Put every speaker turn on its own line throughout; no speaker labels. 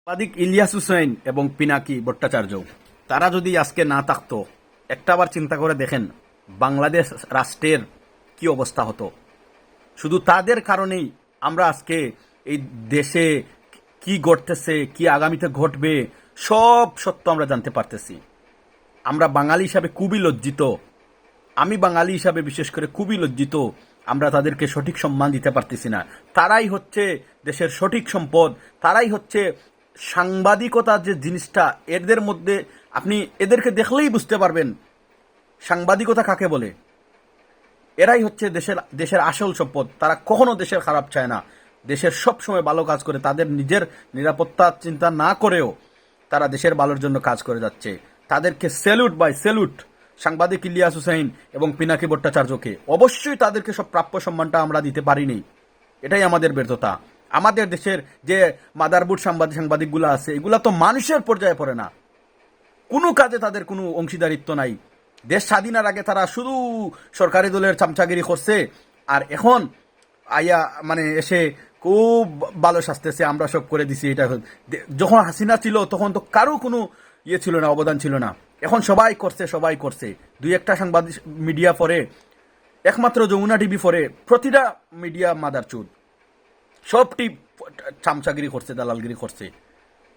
সাংবাদিক ইলিয়াস হুসেন এবং পিনাকি ভট্টাচার্য তারা যদি আজকে না থাকতো, একটাবার চিন্তা করে দেখেন বাংলাদেশ রাষ্ট্রের কি অবস্থা হতো। শুধু তাদের কারণেই আমরা আজকে এই দেশে কি ঘটতেছে, কি আগামীতে ঘটবে, সব সত্য আমরা জানতে পারতেছি। আমরা বাঙালি হিসাবে খুবই লজ্জিত। আমি বাঙালি হিসাবে বিশেষ করে খুবই লজ্জিত। আমরা তাদেরকে সঠিক সম্মান দিতে পারতেছি না। তারাই হচ্ছে দেশের সঠিক সম্পদ, তারাই হচ্ছে সাংবাদিকতার যে জিনিসটা, এদের মধ্যে আপনি এদেরকে দেখলেই বুঝতে পারবেন সাংবাদিকতা কাকে বলে। এরাই হচ্ছে দেশের দেশের আসল সম্পদ। তারা কখনো দেশের খারাপ চায় না, দেশের সব সময় ভালো কাজ করে। তাদের নিজের নিরাপত্তা চিন্তা না করেও তারা দেশের ভালোর জন্য কাজ করে যাচ্ছে। তাদেরকে স্যালুট বাই স্যালুট সাংবাদিক ইলিয়াস হুসাইন এবং পিনাকি ভট্টাচার্যকে। অবশ্যই তাদেরকে সব প্রাপ্য সম্মানটা আমরা দিতে পারিনি, এটাই আমাদের ব্যর্থতা। আমাদের দেশের যে মাদারবোর্ড সাংবাদিকগুলো আছে, এগুলা তো মানুষের পর্যায়ে পড়ে না, কোনো কাজে তাদের কোনো অংশীদারিত্ব নাই। দেশ স্বাধীনের আগে তারা শুধু সরকারি দলের চামচাগিরি করছে, আর এখন আইয়া মানে এসে খুব ভালো শাস্তেছে, আমরা সব করে দিছি। এটা যখন হাসিনা ছিল তখন তো কারো কোনো ইয়ে ছিল না, অবদান ছিল না। এখন সবাই করছে, সবাই করছে। দুই একটা সাংবাদিক মিডিয়া পরে, একমাত্র যমুনা টিভি পরে, প্রতিটা মিডিয়া মাদারচুদ, সবটি চামচাগিরি করছে, দালালগিরি করছে।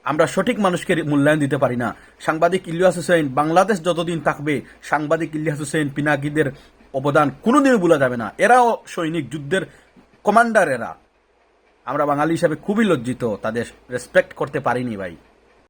আমরা সঠিক মানুষকে মূল্যায়ন দিতে পারি না। সাংবাদিক ইলিয়াস হুসেন, বাংলাদেশ যতদিন থাকবে সাংবাদিক ইলিয়াস হুসেন পিনাকিদের অবদান কোনোদিনও ভোলা যাবে না। এরাও সৈনিক, যুদ্ধের কমান্ডার এরা। আমরা বাঙালি হিসাবে খুবই লজ্জিত, তাদের রেসপেক্ট করতে পারিনি ভাই।